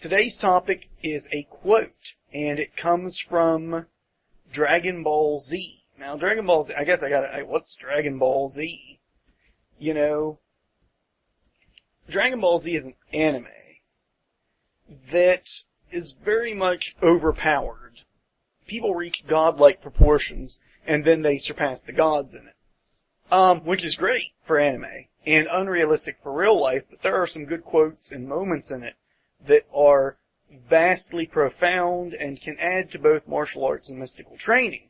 Today's topic is a quote, and it comes from Dragon Ball Z. Now, Dragon Ball Z, I guess what's Dragon Ball Z? You know, Dragon Ball Z is an anime that is very much overpowered. People reach godlike proportions, and then they surpass the gods in it. Which is great for anime, and unrealistic for real life, but there are some good quotes and moments in it that are vastly profound and can add to both martial arts and mystical training.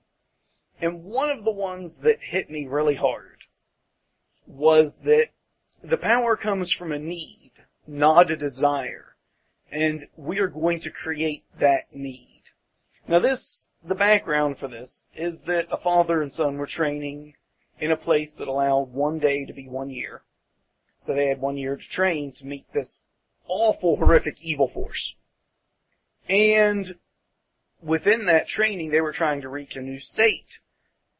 And one of the ones that hit me really hard was that the power comes from a need, not a desire, and we are going to create that need. Now the background for this is that a father and son were training in a place that allowed one day to be 1 year. So they had 1 year to train to meet this awful, horrific evil force. And within that training, they were trying to reach a new state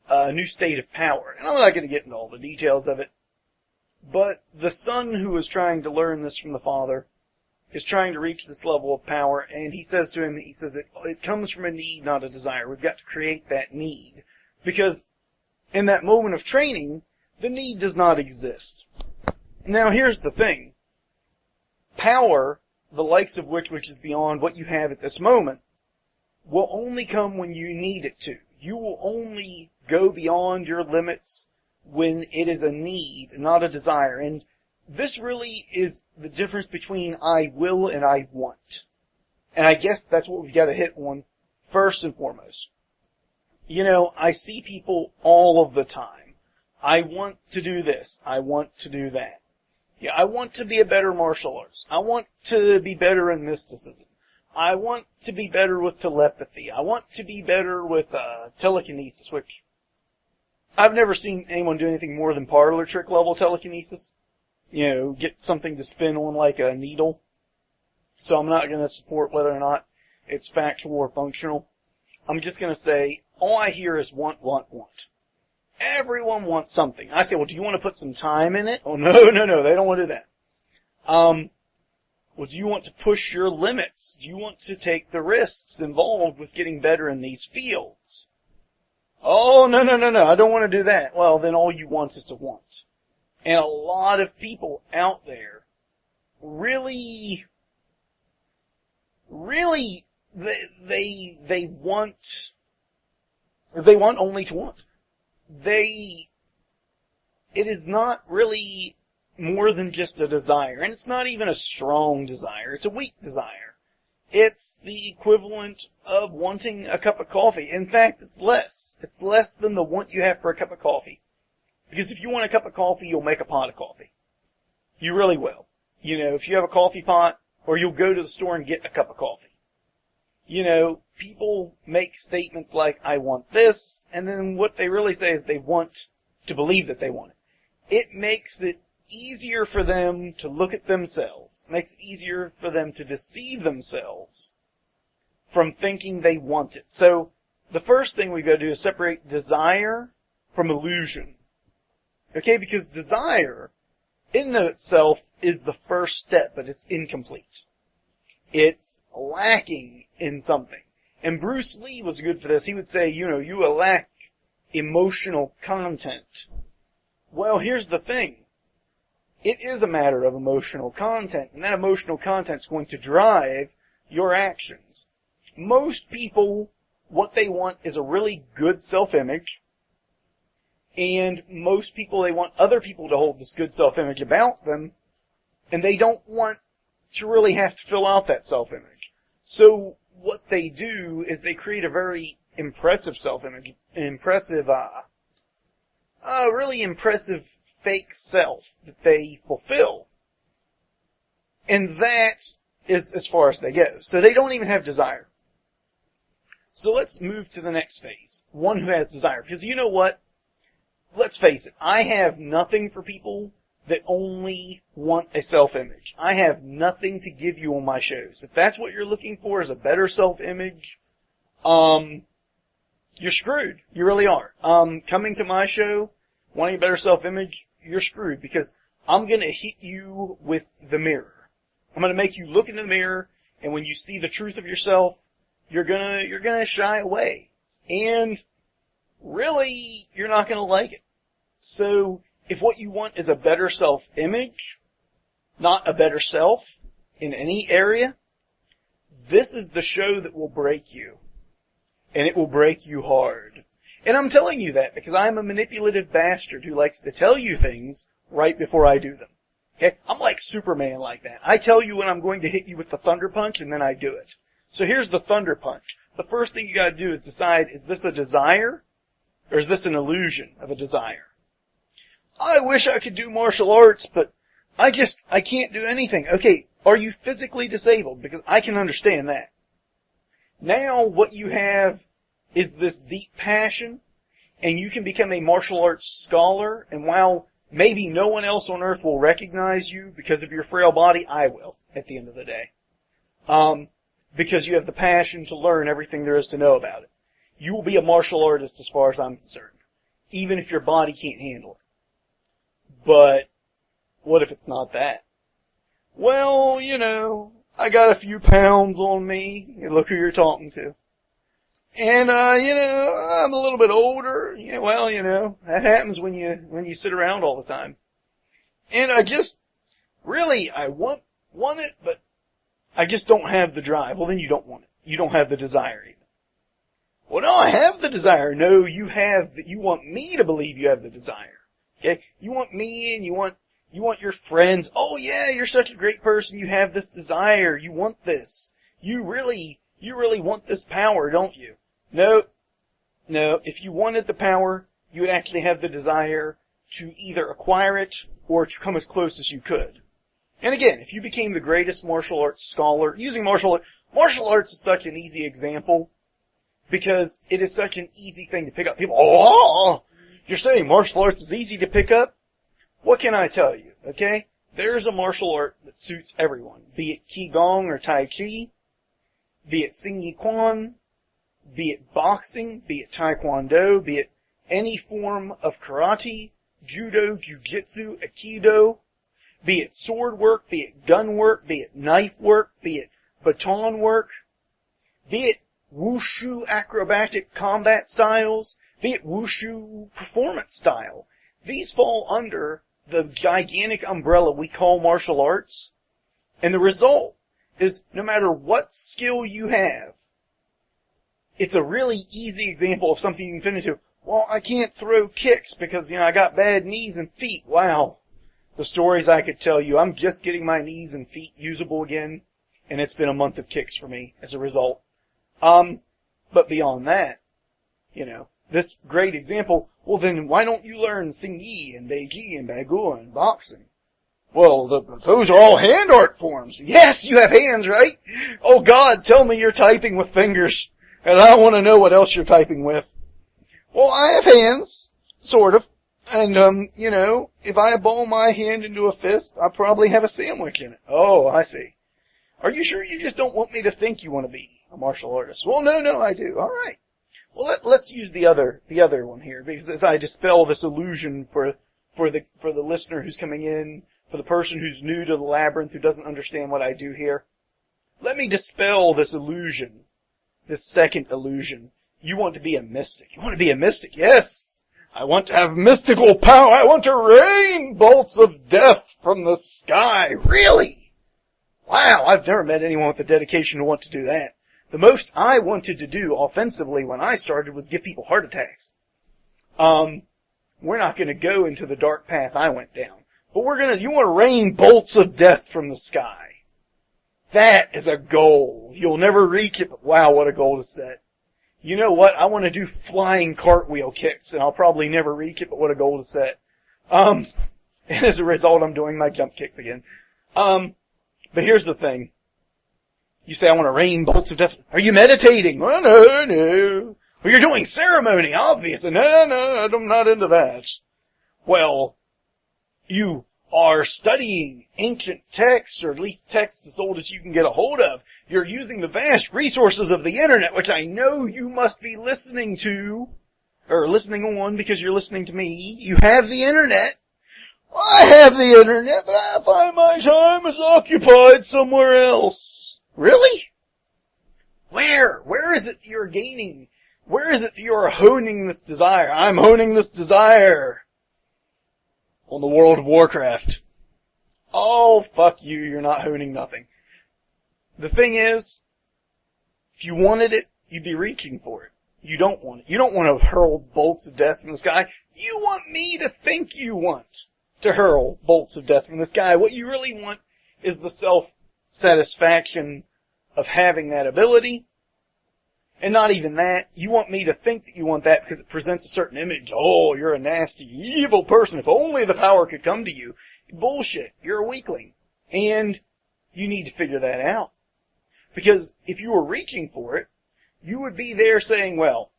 of power. And I'm not going to get into all the details of it, but the son who was trying to learn this from the father is trying to reach this level of power, and he says to him, it comes from a need, not a desire. We've got to create that need. Because in that moment of training, the need does not exist. Now here's the thing. Power, the likes of which is beyond what you have at this moment, will only come when you need it to. You will only go beyond your limits when it is a need, not a desire. And this really is the difference between I will and I want. And I guess that's what we've got to hit on first and foremost. You know, I see people all of the time. I want to do this. I want to do that. Yeah, I want to be a better martial artist. I want to be better in mysticism. I want to be better with telepathy. I want to be better with telekinesis, which I've never seen anyone do anything more than parlor trick level telekinesis. You know, get something to spin on like a needle. So I'm not going to support whether or not it's factual or functional. I'm just going to say, all I hear is want, want, want. Everyone wants something. I say, well, do you want to put some time in it? Oh, no, they don't want to do that. Well, do you want to push your limits? Do you want to take the risks involved with getting better in these fields? Oh, no, I don't want to do that. Well, then all you want is to want. And a lot of people out there really, they want only to want. It is not really more than just a desire, and it's not even a strong desire, it's a weak desire. It's the equivalent of wanting a cup of coffee. In fact, it's less. It's less than the want you have for a cup of coffee. Because if you want a cup of coffee, you'll make a pot of coffee. You really will. You know, if you have a coffee pot, or you'll go to the store and get a cup of coffee. You know, people make statements like, I want this, and then what they really say is they want to believe that they want it. It makes it easier for them to look at themselves. It makes it easier for them to deceive themselves from thinking they want it. So, the first thing we've got to do is separate desire from illusion. Okay, because desire, in and of itself, is the first step, but it's incomplete. It's lacking in something. And Bruce Lee was good for this. He would say, you lack emotional content. Well, here's the thing. It is a matter of emotional content, and that emotional content is going to drive your actions. Most people, what they want is a really good self-image, and most people, they want other people to hold this good self-image about them, and they don't want to really have to fill out that self-image. So what they do is they create a very impressive self-image, really impressive fake self that they fulfill. And that is as far as they go. So they don't even have desire. So let's move to the next phase. One who has desire. Because you know what? Let's face it. I have nothing for people that only want a self-image. I have nothing to give you on my shows. If that's what you're looking for, is a better self-image, you're screwed. You really are. Coming to my show, wanting a better self-image, you're screwed, because I'm going to hit you with the mirror. I'm going to make you look into the mirror And when you see the truth of yourself, you're gonna shy away. And really, you're not gonna like it. So, if what you want is a better self-image, not a better self, in any area, this is the show that will break you. And it will break you hard. And I'm telling you that because I'm a manipulative bastard who likes to tell you things right before I do them. Okay? I'm like Superman like that. I tell you when I'm going to hit you with the thunder punch, and then I do it. So here's the thunder punch. The first thing you gotta do is decide, is this a desire, or is this an illusion of a desire? I wish I could do martial arts, but I can't do anything. Okay, are you physically disabled? Because I can understand that. Now what you have is this deep passion, and you can become a martial arts scholar, and while maybe no one else on earth will recognize you because of your frail body, I will, at the end of the day. Because you have the passion to learn everything there is to know about it. You will be a martial artist as far as I'm concerned, even if your body can't handle it. But what if it's not that? Well, I got a few pounds on me. Look who you're talking to. And, I'm a little bit older. Yeah, well, that happens when you sit around all the time. And I want it, but I just don't have the drive. Well, then you don't want it. You don't have the desire even. Well, no, I have the desire. No, you want me to believe you have the desire. Okay? You want me and you want your friends. Oh yeah, you're such a great person. You have this desire. You want this. You really want this power, don't you? No. If you wanted the power, you would actually have the desire to either acquire it or to come as close as you could. And again, if you became the greatest martial arts scholar, using martial arts is such an easy example because it is such an easy thing to pick up. People, you're saying martial arts is easy to pick up? What can I tell you, okay? There's a martial art that suits everyone, be it Qigong or Tai Chi, be it Xing Yi Quan, be it boxing, be it Taekwondo, be it any form of karate, judo, jujitsu, aikido, be it sword work, be it gun work, be it knife work, be it baton work, be it wushu acrobatic combat styles, be it wushu performance style. These fall under the gigantic umbrella we call martial arts, and the result is no matter what skill you have, it's a really easy example of something you can fit into. Well, I can't throw kicks because, I got bad knees and feet. Wow. The stories I could tell you. I'm just getting my knees and feet usable again, and it's been a month of kicks for me as a result. But beyond that, this great example, well then why don't you learn Xing Yi and Beiji and Bagua and boxing? Well, those are all hand art forms. Yes, you have hands, right? Oh God, tell me you're typing with fingers. And I want to know what else you're typing with. Well, I have hands, sort of. And, if I ball my hand into a fist, I probably have a sandwich in it. Oh, I see. Are you sure you just don't want me to think you want to be a martial artist? Well, no, I do. All right. Well, let's use the other one here, because as I dispel this illusion for the listener who's coming in, for the person who's new to the Labyrinth, who doesn't understand what I do here, let me dispel this illusion, this second illusion. You want to be a mystic. You want to be a mystic? Yes! I want to have mystical power. I want to rain bolts of death from the sky. Really? Wow, I've never met anyone with the dedication to want to do that. The most I wanted to do offensively when I started was give people heart attacks. We're not going to go into the dark path I went down. But you want to rain bolts of death from the sky. That is a goal. You'll never reach it, but wow, what a goal to set. You know what? I want to do flying cartwheel kicks, and I'll probably never reach it, but what a goal to set. And as a result, I'm doing my jump kicks again. But here's the thing. You say, I want to rain bolts of death. Are you meditating? Well, no. Well, you're doing ceremony, obviously. No, I'm not into that. Well, you are studying ancient texts, or at least texts as old as you can get a hold of. You're using the vast resources of the internet, which I know you must be listening to, or listening on because you're listening to me. You have the internet. I have the internet, but I find my time is occupied somewhere else. Really? Where? Where is it you're gaining? Where is it that you're honing this desire? I'm honing this desire on the World of Warcraft. Oh, fuck you, you're not honing nothing. The thing is, if you wanted it, you'd be reaching for it. You don't want it. You don't want to hurl bolts of death from the sky. You want me to think you want to hurl bolts of death from the sky. What you really want is the self-satisfaction of having that ability. And not even that. You want me to think that you want that because it presents a certain image. Oh, you're a nasty, evil person. If only the power could come to you. Bullshit. You're a weakling. And you need to figure that out. Because if you were reaching for it, you would be there saying, well,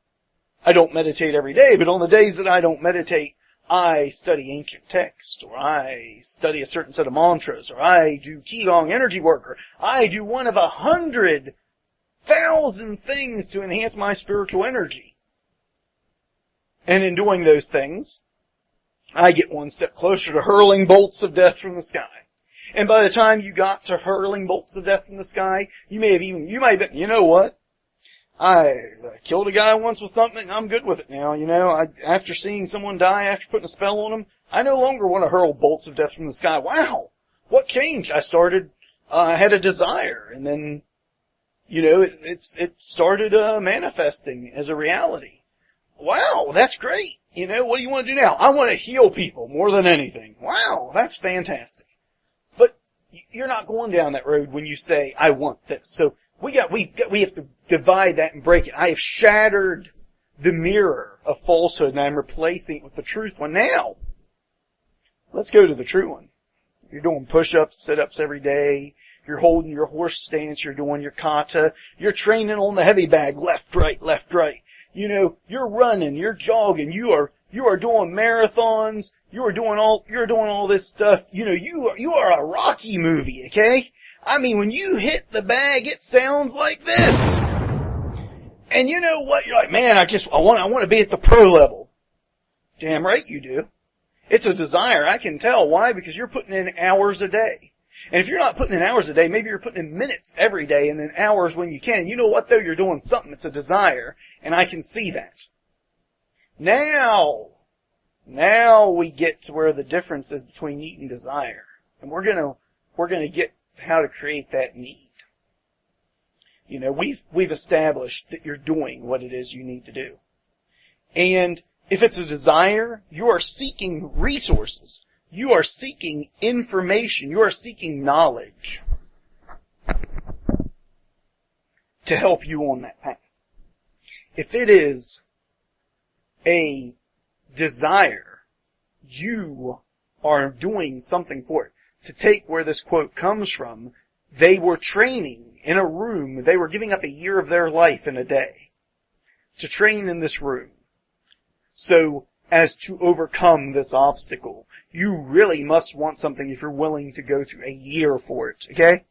I don't meditate every day, but on the days that I don't meditate, I study ancient text, or I study a certain set of mantras, or I do Qigong energy work, or I do one of 100,000 things to enhance my spiritual energy. And in doing those things, I get one step closer to hurling bolts of death from the sky. And by the time you got to hurling bolts of death from the sky, you might have been, you know what? I killed a guy once with something, I'm good with it now, after seeing someone die, after putting a spell on them, I no longer want to hurl bolts of death from the sky. Wow! What changed? I had a desire, and then, it started manifesting as a reality. Wow, that's great! What do you want to do now? I want to heal people more than anything. Wow, that's fantastic. But you're not going down that road when you say, I want this. So, we have to divide that and break it. I have shattered the mirror of falsehood and I'm replacing it with the truth one. Now, let's go to the true one. You're doing push-ups, sit-ups every day. You're holding your horse stance. You're doing your kata. You're training on the heavy bag, left, right, left, right. You're running, you're jogging, you are doing marathons. You're doing all this stuff. You are a Rocky movie, okay? I mean, when you hit the bag, it sounds like this. And you know what? You're like, man, I want to be at the pro level. Damn right you do. It's a desire. I can tell. Why? Because you're putting in hours a day. And if you're not putting in hours a day, maybe you're putting in minutes every day and then hours when you can. You know what, though? You're doing something. It's a desire. And I can see that. Now we get to where the difference is between need and desire. And we're gonna get how to create that need. We've established that you're doing what it is you need to do. And if it's a desire, you are seeking resources. You are seeking information. You are seeking knowledge to help you on that path. If it is a desire, you are doing something for it. To take where this quote comes from, they were training in a room. They were giving up a year of their life in a day to train in this room. So, as to overcome this obstacle, you really must want something if you're willing to go through a year for it, okay?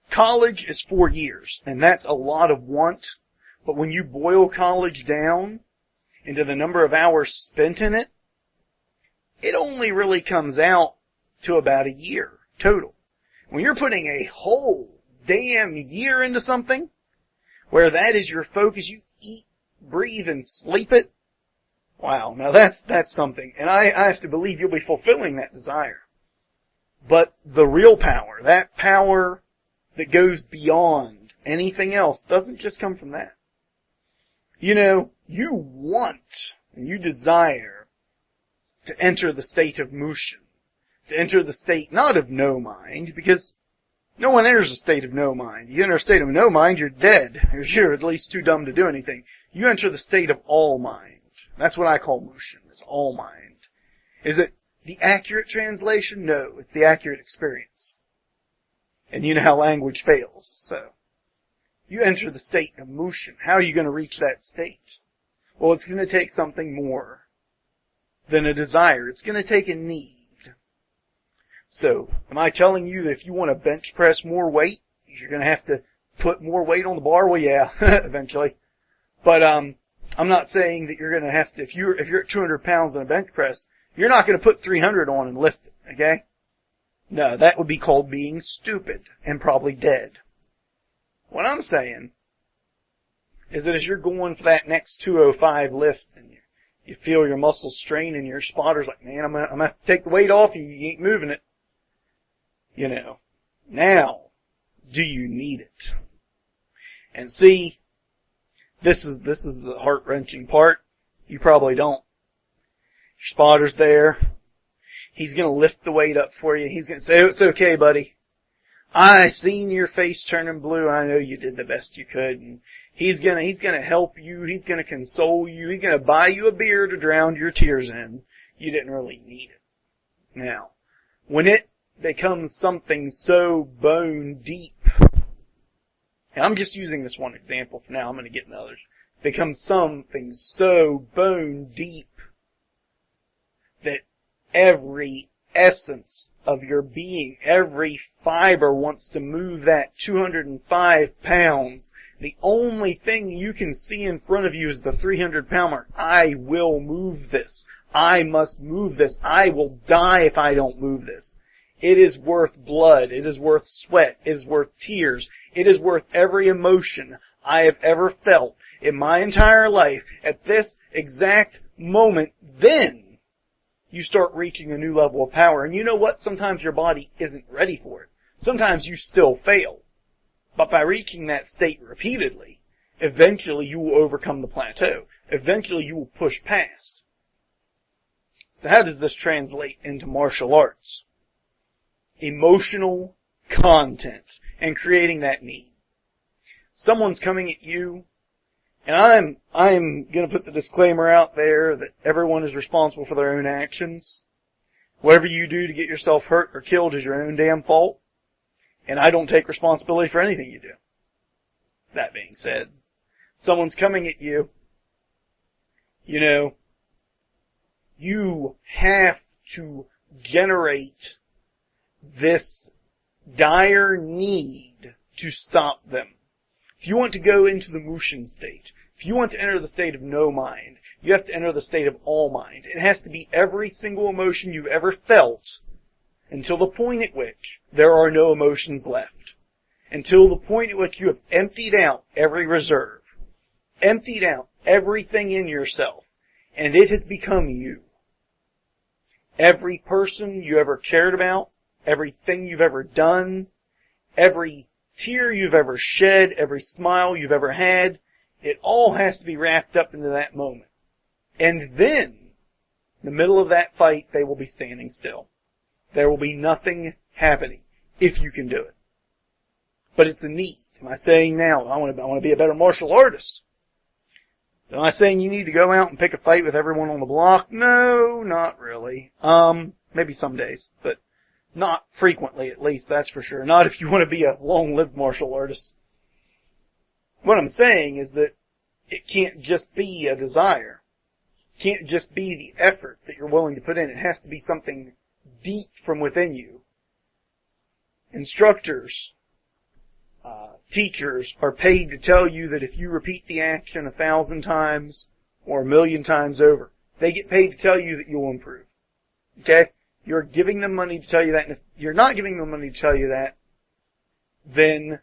College is 4 years, and that's a lot of want, but when you boil college down into the number of hours spent in it, it only really comes out to about a year total. When you're putting a whole damn year into something, where that is your focus, you eat, breathe, and sleep it, wow, now that's something. And I have to believe you'll be fulfilling that desire. But the real power, that power that goes beyond anything else, doesn't just come from that. You want and you desire to enter the state of Mushin. To enter the state, not of no mind, because no one enters a state of no mind. You enter a state of no mind, you're dead. You're at least too dumb to do anything. You enter the state of all mind. That's what I call Mushin. It's all mind. Is it the accurate translation? No, it's the accurate experience. And you know how language fails, so. You enter the state of Mushin. How are you going to reach that state? Well, it's going to take something more than a desire. It's going to take a need. So, am I telling you that if you want to bench press more weight, you're going to have to put more weight on the bar? Well, yeah, eventually. But I'm not saying that you're going to have to, if you're at 200 pounds on a bench press, you're not going to put 300 on and lift it, okay? No, that would be called being stupid and probably dead. What I'm saying is that as you're going for that next 205 lift and you feel your muscles strain and your spotter's like, man, I'm gonna have to take the weight off you. You ain't moving it. You know, now, do you need it? And see, this is the heart-wrenching part. You probably don't. Your spotter's there. He's gonna lift the weight up for you. He's gonna say, oh, it's okay, buddy. I seen your face turning blue. I know you did the best you could. And he's gonna help you. He's gonna console you. He's gonna buy you a beer to drown your tears in. You didn't really need it. Now, when it becomes something so bone deep, and I'm just using this one example for now, I'm gonna get into others, becomes something so bone deep that every essence of your being, every fiber wants to move that 205 pounds. The only thing you can see in front of you is the 300-pound mark. I will move this. I must move this. I will die if I don't move this. It is worth blood. It is worth sweat. It is worth tears. It is worth every emotion I have ever felt in my entire life at this exact moment. Then you start reaching a new level of power. And you know what? Sometimes your body isn't ready for it. Sometimes you still fail. But by reaching that state repeatedly, eventually you will overcome the plateau. Eventually you will push past. So how does this translate into martial arts? Emotional content and creating that need. Someone's coming at you, and I'm going to put the disclaimer out there that everyone is responsible for their own actions. Whatever you do to get yourself hurt or killed is your own damn fault, and I don't take responsibility for anything you do. That being said, someone's coming at you, you know, you have to generate this dire need to stop them. If you want to go into the Mushin state, if you want to enter the state of no mind, you have to enter the state of all mind. It has to be every single emotion you've ever felt until the point at which there are no emotions left. Until the point at which you have emptied out every reserve, emptied out everything in yourself, and it has become you. Every person you ever cared about, everything you've ever done, every tear you've ever shed, every smile you've ever had, it all has to be wrapped up into that moment. And then, in the middle of that fight, they will be standing still. There will be nothing happening, if you can do it. But it's a need. Am I saying now, I want to be a better martial artist? Am I saying you need to go out and pick a fight with everyone on the block? No, not really. Maybe some days, but not frequently, at least, that's for sure. Not if you want to be a long-lived martial artist. What I'm saying is that it can't just be a desire. It can't just be the effort that you're willing to put in. It has to be something deep from within you. Instructors, teachers are paid to tell you that if you repeat the action 1,000 times or 1,000,000 times over, they get paid to tell you that you'll improve. Okay? You're giving them money to tell you that, and if you're not giving them money to tell you that, then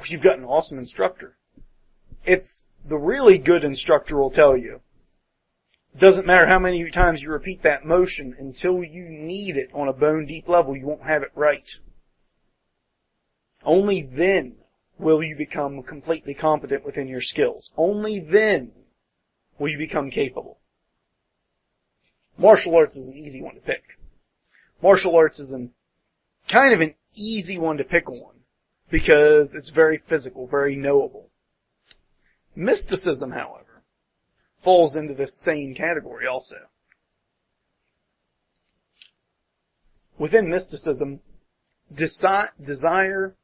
you've got an awesome instructor. It's the really good instructor will tell you. Doesn't matter how many times you repeat that motion, until you need it on a bone deep level, you won't have it right. Only then will you become completely competent within your skills. Only then will you become capable. Martial arts is an easy one to pick. Martial arts is kind of an easy one to pick on because it's very physical, very knowable. Mysticism, however, falls into this same category also. Within mysticism, desire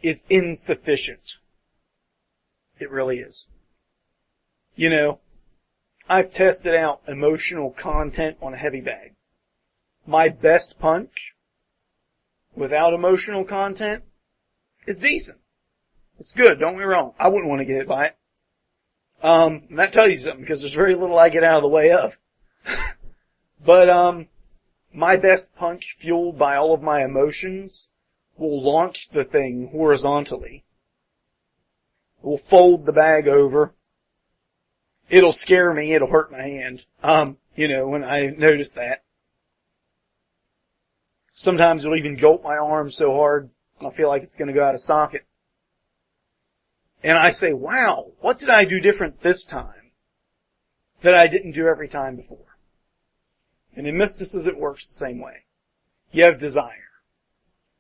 is insufficient. It really is. You know, I've tested out emotional content on a heavy bag. My best punch, without emotional content, is decent. It's good, don't get me wrong. I wouldn't want to get hit by it. And that tells you something, because there's very little I get out of the way of. But, my best punch, fueled by all of my emotions, will launch the thing horizontally. It will fold the bag over. It'll scare me. It'll hurt my hand. When I notice that. Sometimes it'll even jolt my arm so hard, I feel like it's going to go out of socket. And I say, wow, what did I do different this time that I didn't do every time before? And in mysticism, it works the same way. You have desire.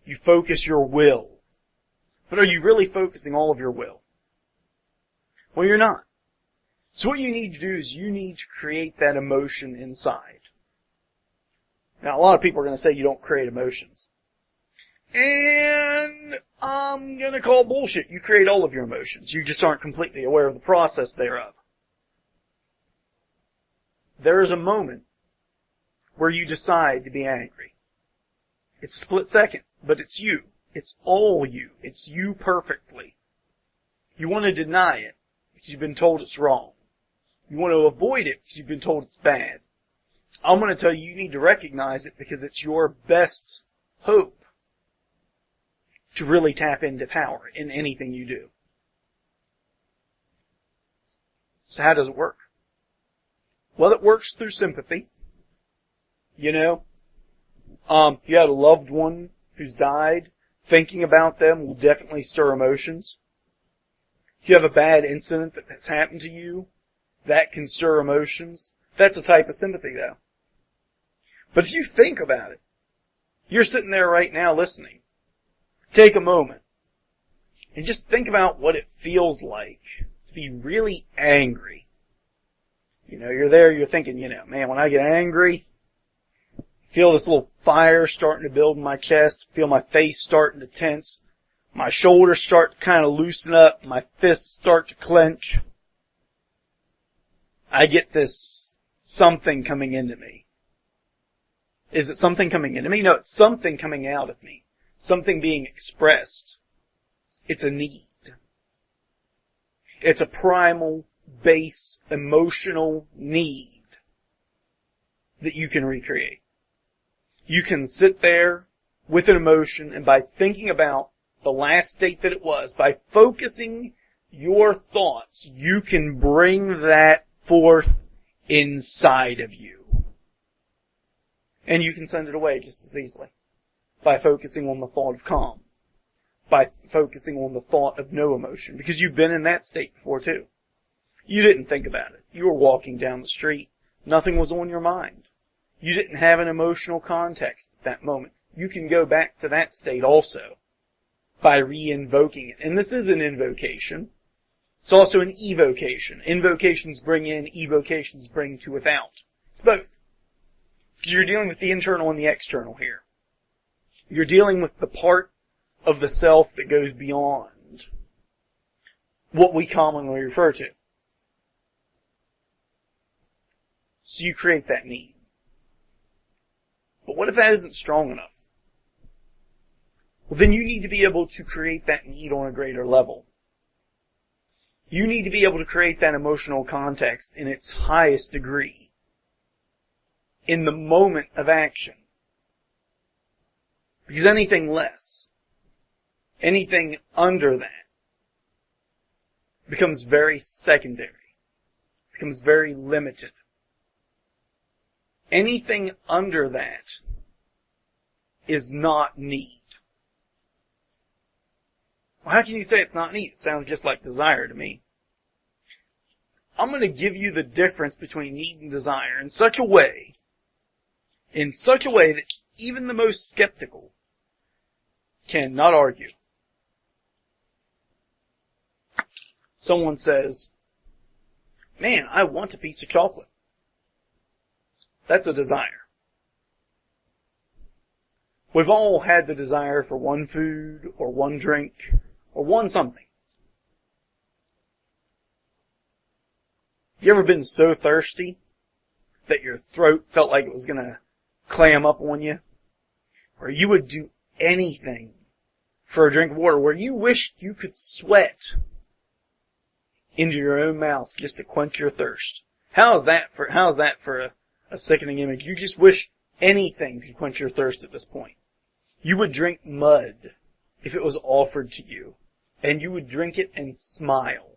You focus your will. But are you really focusing all of your will? Well, you're not. So what you need to do is you need to create that emotion inside. Now, a lot of people are going to say you don't create emotions. And I'm going to call bullshit. You create all of your emotions. You just aren't completely aware of the process thereof. There is a moment where you decide to be angry. It's a split second, but it's you. It's all you. It's you perfectly. You want to deny it because you've been told it's wrong. You want to avoid it because you've been told it's bad. I'm going to tell you need to recognize it because it's your best hope to really tap into power in anything you do. So how does it work? Well, it works through sympathy. You had a loved one who's died. Thinking about them will definitely stir emotions. If you have a bad incident that has happened to you, that can stir emotions. That's a type of sympathy, though. But if you think about it, you're sitting there right now listening. Take a moment and just think about what it feels like to be really angry. You're there, you're thinking, man, when I get angry, feel this little fire starting to build in my chest, feel my face starting to tense, my shoulders start to kind of loosen up, my fists start to clench. I get this something coming into me. Is it something coming into me? No, it's something coming out of me. Something being expressed. It's a need. It's a primal, base, emotional need that you can recreate. You can sit there with an emotion, and by thinking about the last state that it was, by focusing your thoughts, you can bring that forth inside of you. And you can send it away just as easily by focusing on the thought of calm, by focusing on the thought of no emotion, because you've been in that state before too. You didn't think about it. You were walking down the street. Nothing was on your mind. You didn't have an emotional context at that moment. You can go back to that state also by re-invoking it. And this is an invocation. It's also an evocation. Invocations bring in, evocations bring to without. It's both. Because you're dealing with the internal and the external here. You're dealing with the part of the self that goes beyond what we commonly refer to. So you create that need. But what if that isn't strong enough? Well, then you need to be able to create that need on a greater level. You need to be able to create that emotional context in its highest degree. In the moment of action. Because anything less, anything under that, becomes very secondary. Becomes very limited. Anything under that is not need. Well, how can you say it's not need? It sounds just like desire to me. I'm going to give you the difference between need and desire in such a way that even the most skeptical cannot argue. Someone says, man, I want a piece of chocolate. That's a desire. We've all had the desire for one food, or one drink, or one something. You ever been so thirsty that your throat felt like it was going to clam up on you? Or you would do anything for a drink of water, where you wished you could sweat into your own mouth just to quench your thirst. How is that for a sickening image? You just wish anything could quench your thirst at this point. You would drink mud if it was offered to you and you would drink it and smile.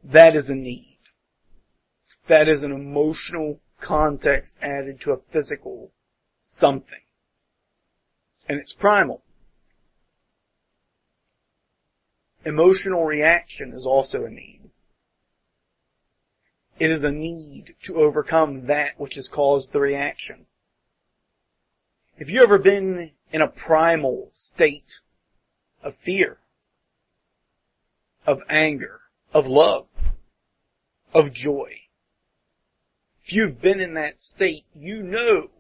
That is a need. That is an emotional context added to a physical something. And it's primal. Emotional reaction is also a need. It is a need to overcome that which has caused the reaction. Have you ever been in a primal state of fear, of anger, of love, of joy? If you've been in that state, you know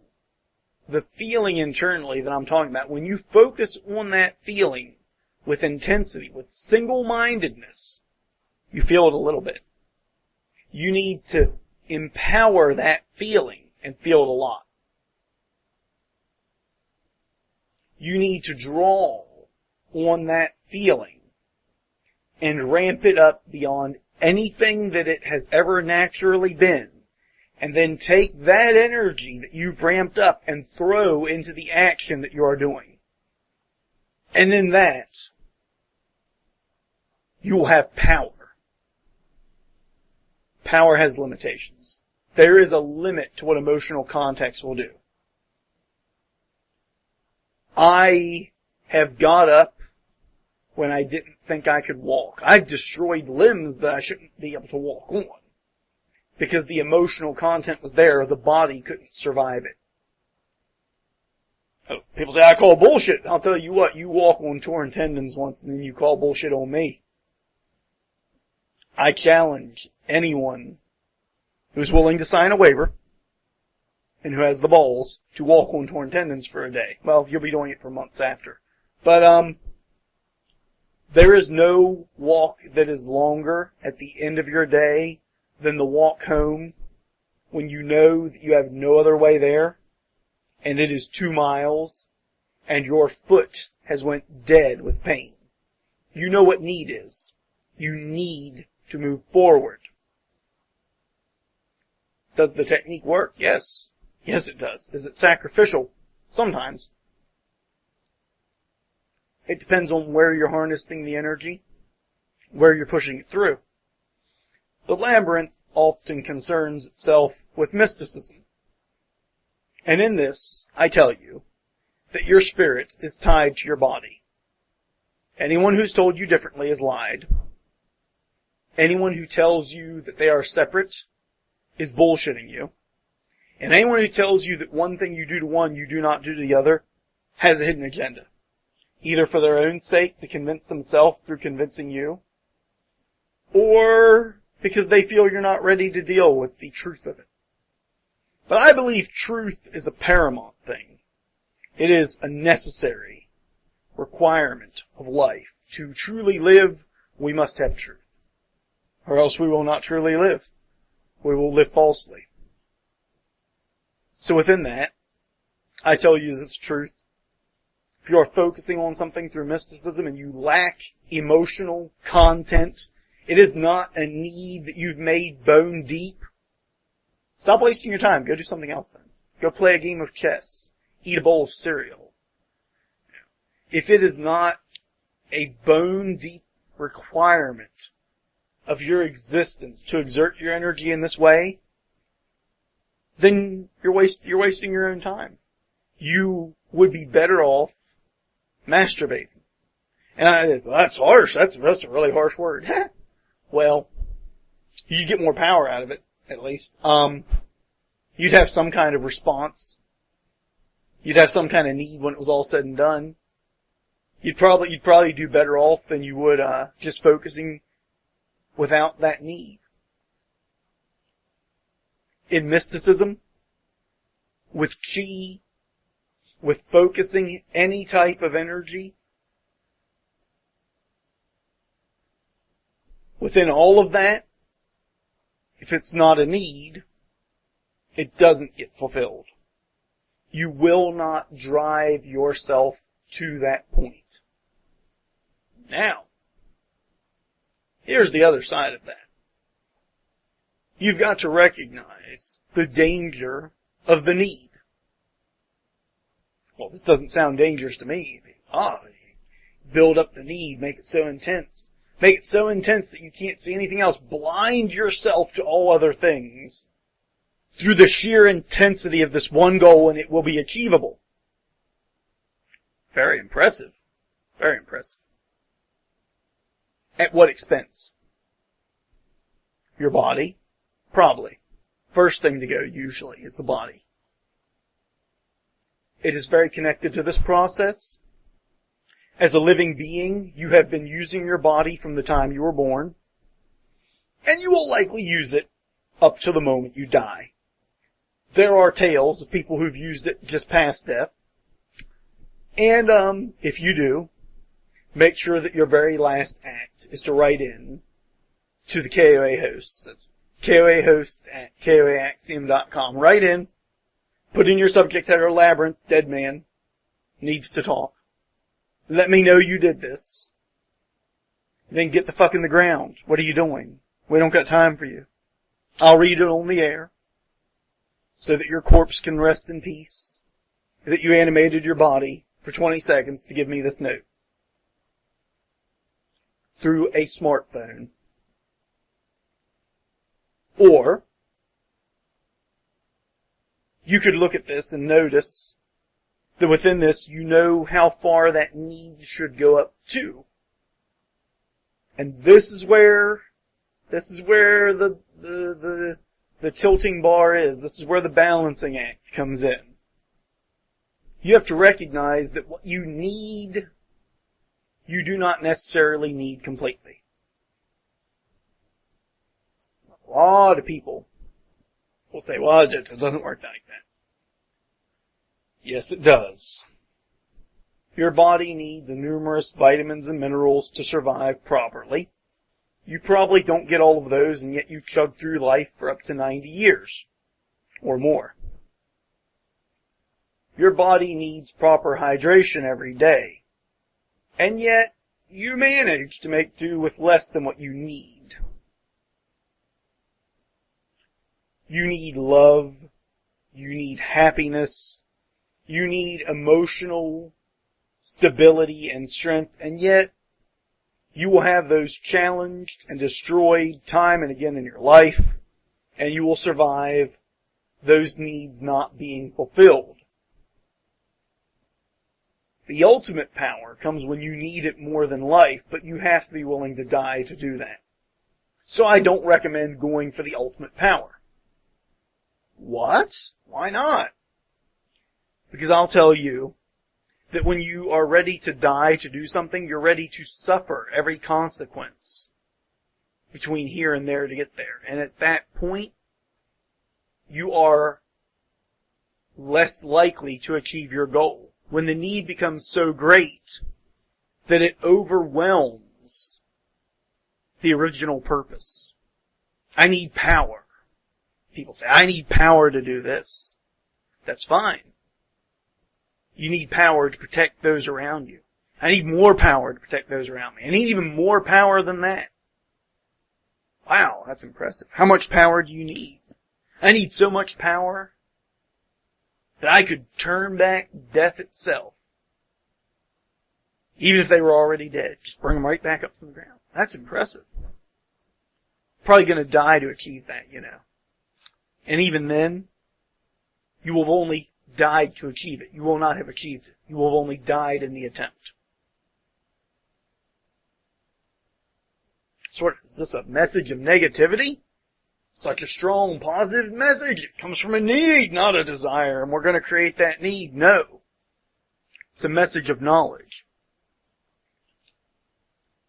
the feeling internally that I'm talking about. When you focus on that feeling with intensity, with single-mindedness, you feel it a little bit. You need to empower that feeling and feel it a lot. You need to draw on that feeling and ramp it up beyond anything that it has ever naturally been. And then take that energy that you've ramped up and throw into the action that you are doing. And in that, you will have power. Power has limitations. There is a limit to what emotional context will do. I have got up when I didn't think I could walk. I've destroyed limbs that I shouldn't be able to walk on. Because the emotional content was there, the body couldn't survive it. Oh, people say, I call bullshit. I'll tell you what, you walk on torn tendons once and then you call bullshit on me. I challenge anyone who's willing to sign a waiver and who has the balls to walk on torn tendons for a day. Well, you'll be doing it for months after. But, there is no walk that is longer at the end of your day than the walk home when you know that you have no other way there and it is 2 miles and your foot has went dead with pain. You know what need is. You need to move forward. Does the technique work? Yes. Yes, it does. Is it sacrificial? Sometimes. It depends on where you're harnessing the energy, where you're pushing it through. The labyrinth often concerns itself with mysticism. And in this, I tell you that your spirit is tied to your body. Anyone who's told you differently has lied. Anyone who tells you that they are separate is bullshitting you. And anyone who tells you that one thing you do to one you do not do to the other has a hidden agenda. Either for their own sake to convince themselves through convincing you, or because they feel you're not ready to deal with the truth of it. But I believe truth is a paramount thing. It is a necessary requirement of life. To truly live, we must have truth. Or else we will not truly live. We will live falsely. So within that, I tell you this truth. If you are focusing on something through mysticism and you lack emotional content, it is not a need that you've made bone deep. Stop wasting your time. Go do something else then. Go play a game of chess. Eat a bowl of cereal. If it is not a bone deep requirement of your existence to exert your energy in this way, then you're wasting your own time. You would be better off masturbating. And that's harsh. That's a really harsh word. Well, you get more power out of it, at least. You'd have some kind of response. You'd have some kind of need when it was all said and done. You'd probably do better off than you would just focusing without that need. In mysticism, with chi, with focusing any type of energy, within all of that, if it's not a need, it doesn't get fulfilled. You will not drive yourself to that point. Now, here's the other side of that. You've got to recognize the danger of the need. Well, this doesn't sound dangerous to me. Build up the need, make it so intense. Make it so intense that you can't see anything else. Blind yourself to all other things through the sheer intensity of this one goal, and it will be achievable. Very impressive. Very impressive. At what expense? Your body? Probably. First thing to go, usually, is the body. It is very connected to this process. As a living being, you have been using your body from the time you were born, and you will likely use it up to the moment you die. There are tales of people who've used it just past death, and if you do, make sure that your very last act is to write in to the KOA hosts. That's KOAhosts@KOAaxiom.com. Write in, put in your subject header, Labyrinth, dead man, needs to talk. Let me know you did this. Then get the fuck in the ground. What are you doing? We don't got time for you. I'll read it on the air so that your corpse can rest in peace, that you animated your body for 20 seconds to give me this note through a smartphone. Or you could look at this and notice that within this, you know how far that need should go up to. And this is where the tilting bar is. This is where the balancing act comes in. You have to recognize that what you need, you do not necessarily need completely. A lot of people will say, well, it doesn't work like that. Yes, it does. Your body needs numerous vitamins and minerals to survive properly. You probably don't get all of those, and yet you chug through life for up to 90 years or more. Your body needs proper hydration every day, and yet you manage to make do with less than what you need. You need love. You need happiness. You need emotional stability and strength, and yet you will have those challenged and destroyed time and again in your life, and you will survive those needs not being fulfilled. The ultimate power comes when you need it more than life, but you have to be willing to die to do that. So I don't recommend going for the ultimate power. What? Why not? Because I'll tell you that when you are ready to die to do something, you're ready to suffer every consequence between here and there to get there. And at that point, you are less likely to achieve your goal. When the need becomes so great that it overwhelms the original purpose. I need power. People say, I need power to do this. That's fine. You need power to protect those around you. I need more power to protect those around me. I need even more power than that. Wow, that's impressive. How much power do you need? I need so much power that I could turn back death itself. Even if they were already dead. Just bring them right back up from the ground. That's impressive. Probably going to die to achieve that, you know. And even then, you will have only died to achieve it. You will not have achieved it. You will have only died in the attempt. So what, is this a message of negativity? Such a strong, positive message. It comes from a need, not a desire, and we're going to create that need. No. It's a message of knowledge.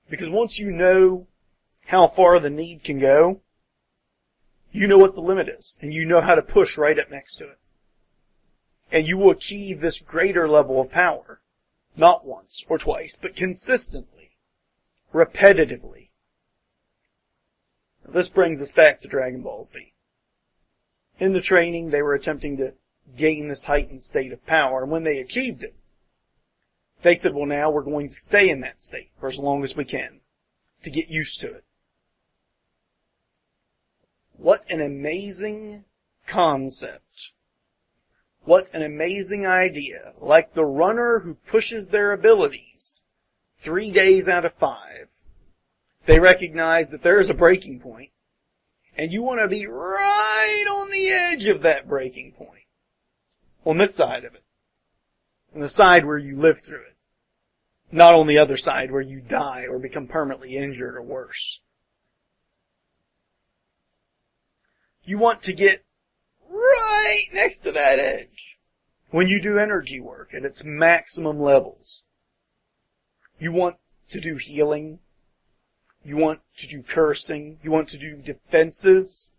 Because once you know how far the need can go, you know what the limit is, and you know how to push right up next to it. And you will achieve this greater level of power, not once or twice, but consistently, repetitively. Now, this brings us back to Dragon Ball Z. In the training, they were attempting to gain this heightened state of power, and when they achieved it, they said, well, now we're going to stay in that state for as long as we can, to get used to it. What an amazing concept. What an amazing idea. Like the runner who pushes their abilities 3 days out of 5. They recognize that there is a breaking point, and you want to be right on the edge of that breaking point. On this side of it. On the side where you live through it. Not on the other side where you die or become permanently injured or worse. You want to get right next to that edge when you do energy work at its maximum levels. You want to do healing. You want to do cursing. You want to do defenses.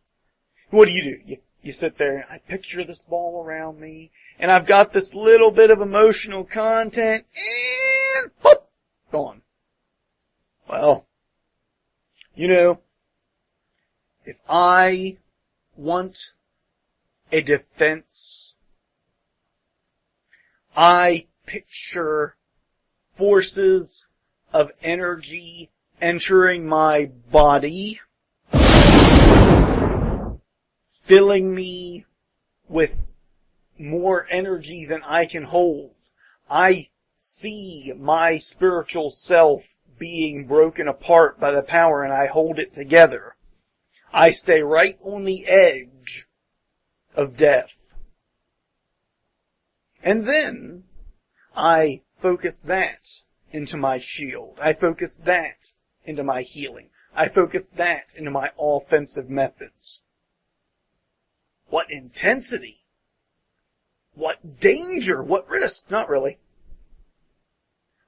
What do? You sit there and I picture this ball around me and I've got this little bit of emotional content and pop, gone. Well, if I want a defense, I picture forces of energy entering my body, filling me with more energy than I can hold. I see my spiritual self being broken apart by the power and I hold it together. I stay right on the edge of death. And then I focus that into my shield. I focus that into my healing. I focus that into my offensive methods. What intensity! What danger! What risk! Not really.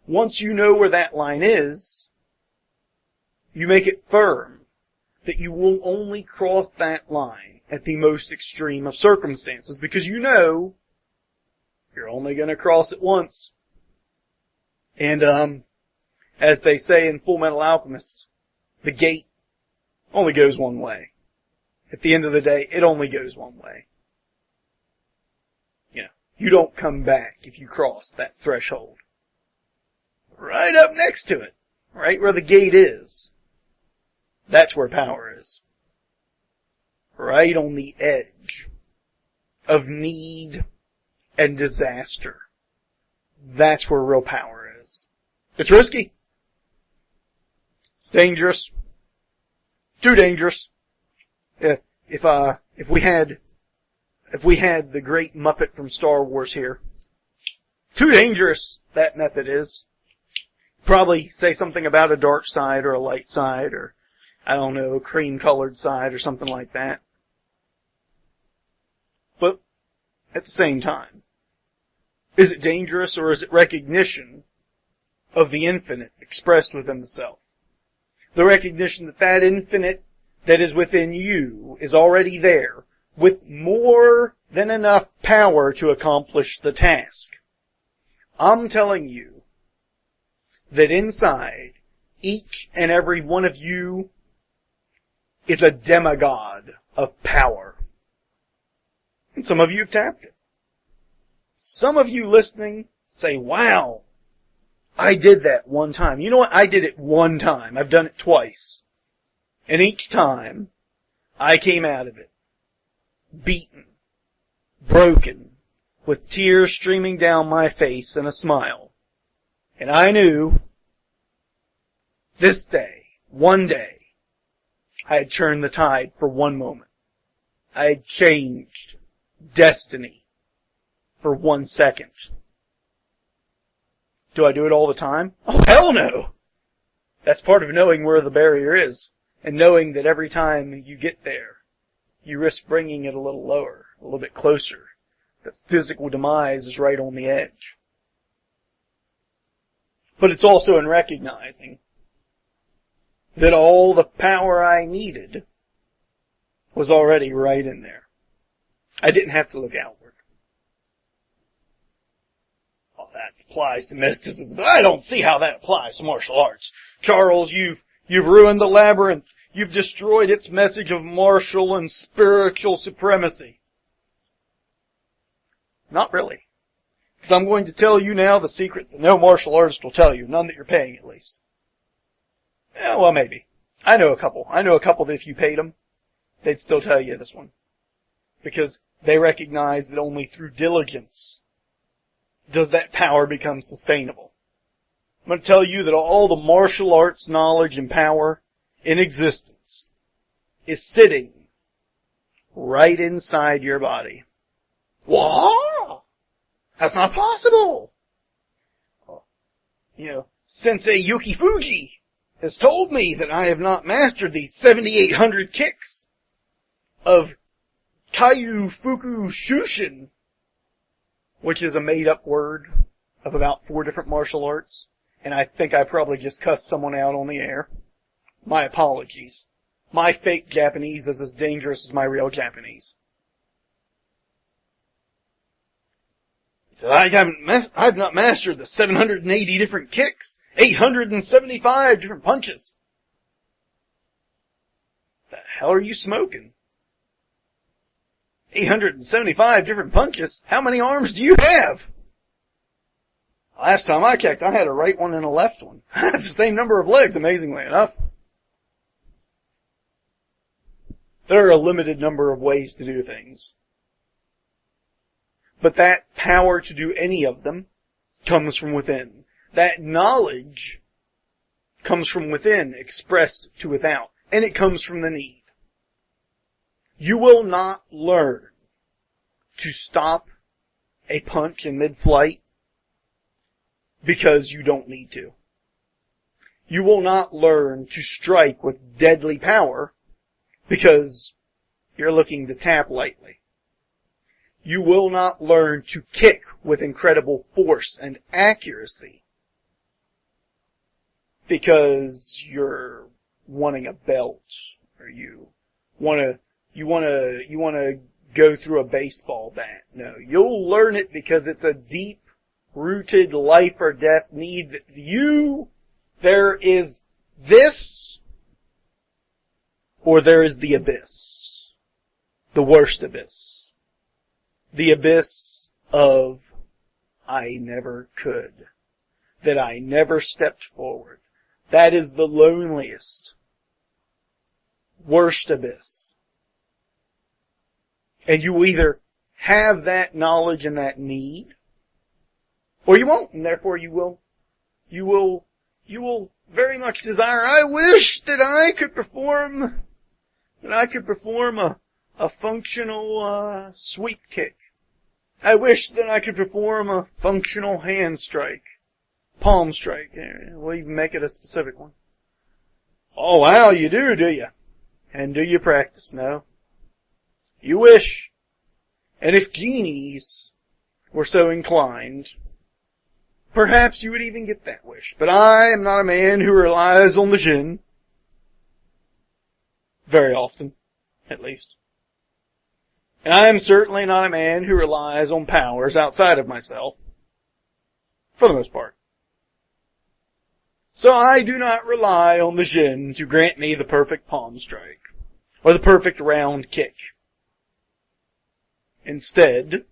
Once you know where that line is, you make it firm that you will only cross that line at the most extreme of circumstances, because you know you're only going to cross it once. And, as they say in Full Metal Alchemist, the gate only goes one way. At the end of the day, it only goes one way. You don't come back if you cross that threshold. Right up next to it, right where the gate is, that's where power is. Right on the edge of need and disaster. That's where real power is. It's risky. It's dangerous. Too dangerous. If we had the great Muppet from Star Wars here, too dangerous that method is. Probably say something about a dark side or a light side or, I don't know, a cream-colored side or something like that. But at the same time, is it dangerous or is it recognition of the infinite expressed within the self? The recognition that that infinite that is within you is already there with more than enough power to accomplish the task. I'm telling you that inside each and every one of you is a demigod of power. And some of you have tapped it. Some of you listening say, wow, I did that one time. You know what? I did it one time. I've done it twice. And each time, I came out of it beaten, broken, with tears streaming down my face and a smile. And I knew this day, one day, I had turned the tide for one moment. I had changed destiny for 1 second. Do I do it all the time? Oh, hell no! That's part of knowing where the barrier is, and knowing that every time you get there, you risk bringing it a little lower, a little bit closer. The physical demise is right on the edge. But it's also in recognizing that all the power I needed was already right in there. I didn't have to look outward. Oh, that applies to mysticism, but I don't see how that applies to martial arts. Charles, you've ruined the Labyrinth. You've destroyed its message of martial and spiritual supremacy. Not really. Because I'm going to tell you now the secrets that no martial artist will tell you. None that you're paying, at least. Yeah, well, maybe. I know a couple. I know a couple that if you paid them, they'd still tell you this one. Because They recognize that only through diligence does that power become sustainable. I'm going to tell you that all the martial arts knowledge and power in existence is sitting right inside your body. What? That's not possible. Sensei Yuki Fuji has told me that I have not mastered the 7,800 kicks of Kaiu Fuku Shushin, which is a made-up word of about 4 different martial arts, and I think I probably just cussed someone out on the air. My apologies. My fake Japanese is as dangerous as my real Japanese. So I've not mastered the 780 different kicks, 875 different punches. The hell are you smoking? 875 different punches? How many arms do you have? Last time I checked, I had a right one and a left one. I have the same number of legs, amazingly enough. There are a limited number of ways to do things. But that power to do any of them comes from within. That knowledge comes from within, expressed to without. And it comes from the need. You will not learn to stop a punch in mid-flight because you don't need to. You will not learn to strike with deadly power because you're looking to tap lightly. You will not learn to kick with incredible force and accuracy because you're wanting a belt or you want to go through a baseball bat. No, you'll learn it because it's a deep-rooted life or death need that there is this or there is the abyss. The worst abyss. The abyss of I never could. That I never stepped forward. That is the loneliest, worst abyss. And you either have that knowledge and that need, or you won't, and therefore you will very much desire, I wish that I could perform a functional sweep kick. I wish that I could perform a functional hand strike, palm strike. We'll even make it a specific one. Oh wow, you do you? And do you practice? No. You wish. And if genies were so inclined, perhaps you would even get that wish. But I am not a man who relies on the jinn. Very often, at least. And I am certainly not a man who relies on powers outside of myself. For the most part. So I do not rely on the jinn to grant me the perfect palm strike. Or the perfect round kick. Instead,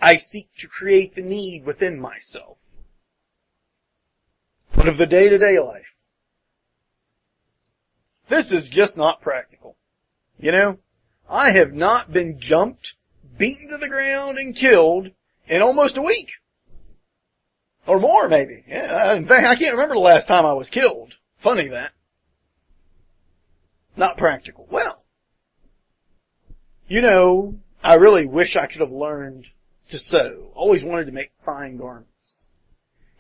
I seek to create the need within myself. But of the day-to-day life, this is just not practical. I have not been jumped, beaten to the ground, and killed in almost a week. Or more, maybe. Yeah, in fact, I can't remember the last time I was killed. Funny that. Not practical. Well, I really wish I could have learned to sew. Always wanted to make fine garments.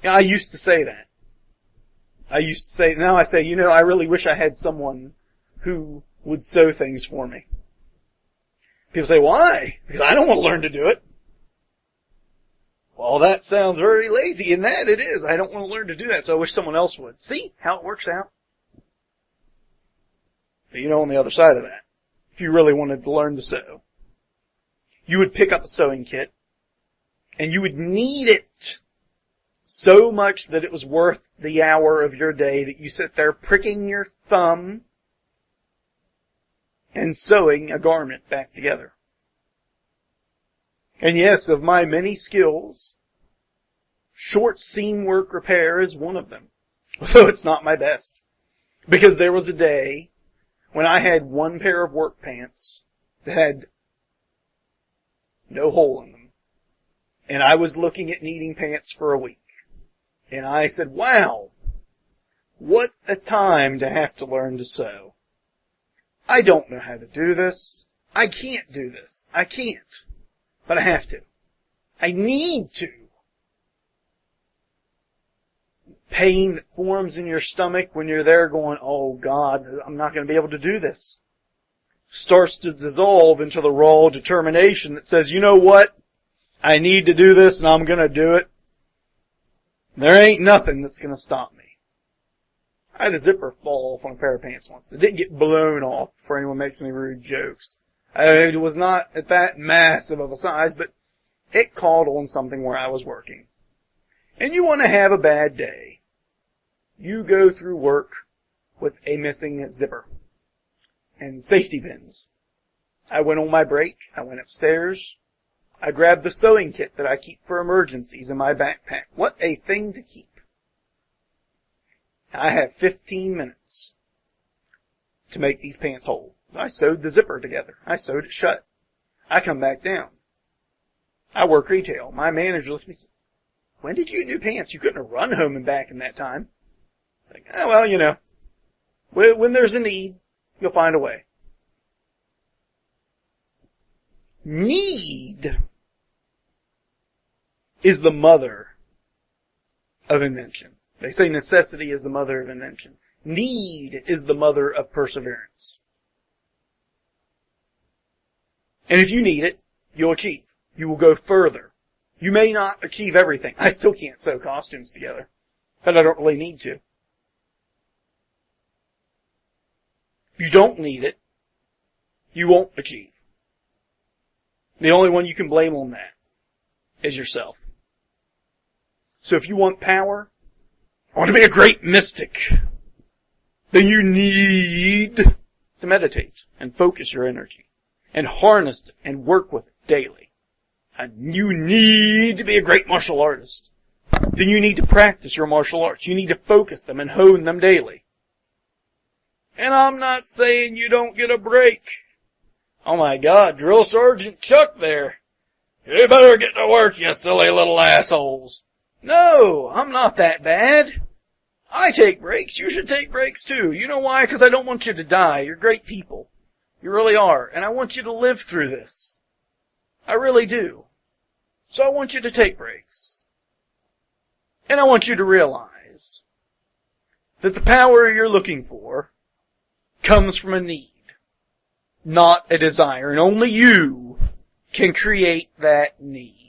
I used to say that. Now I say, I really wish I had someone who would sew things for me. People say, why? Because I don't want to learn to do it. Well, that sounds very lazy, and that it is. I don't want to learn to do that, so I wish someone else would. See how it works out? But on the other side of that, if you really wanted to learn to sew, you would pick up a sewing kit, and you would knead it so much that it was worth the hour of your day that you sit there pricking your thumb and sewing a garment back together. And yes, of my many skills, short seam work repair is one of them. Although it's not my best. Because there was a day when I had one pair of work pants that had no hole in them. And I was looking at needing pants for a week. And I said, wow, what a time to have to learn to sew. I don't know how to do this. I can't do this. I can't. But I have to. I need to. Pain that forms in your stomach when you're there going, oh God, I'm not going to be able to do this, starts to dissolve into the raw determination that says, you know what? I need to do this and I'm going to do it. There ain't nothing that's going to stop me. I had a zipper fall off on a pair of pants once. It didn't get blown off before anyone makes any rude jokes. It was not at that massive of a size, but it caught on something where I was working. And you want to have a bad day. You go through work with a missing zipper and safety pins. I went on my break. I went upstairs. I grabbed the sewing kit that I keep for emergencies in my backpack. What a thing to keep. I have 15 minutes to make these pants whole. I sewed the zipper together. I sewed it shut. I come back down. I work retail. My manager looks at me and says, when did you get new pants? You couldn't have run home and back in that time. Like, oh, well, you know, when there's a need, you'll find a way. Need is the mother of invention. They say necessity is the mother of invention. Need is the mother of perseverance. And if you need it, you'll achieve. You will go further. You may not achieve everything. I still can't sew costumes together, but I don't really need to. If you don't need it, you won't achieve. The only one you can blame on that is yourself. So if you want power, I want to be a great mystic, then you need to meditate and focus your energy and harness it and work with it daily. And you need to be a great martial artist. Then you need to practice your martial arts. You need to focus them and hone them daily. And I'm not saying you don't get a break. Oh my God, Drill Sergeant Chuck there. You better get to work, you silly little assholes. No, I'm not that bad. I take breaks. You should take breaks too. You know why? Because I don't want you to die. You're great people. You really are. And I want you to live through this. I really do. So I want you to take breaks. And I want you to realize that the power you're looking for comes from a need, not a desire. And only you can create that need.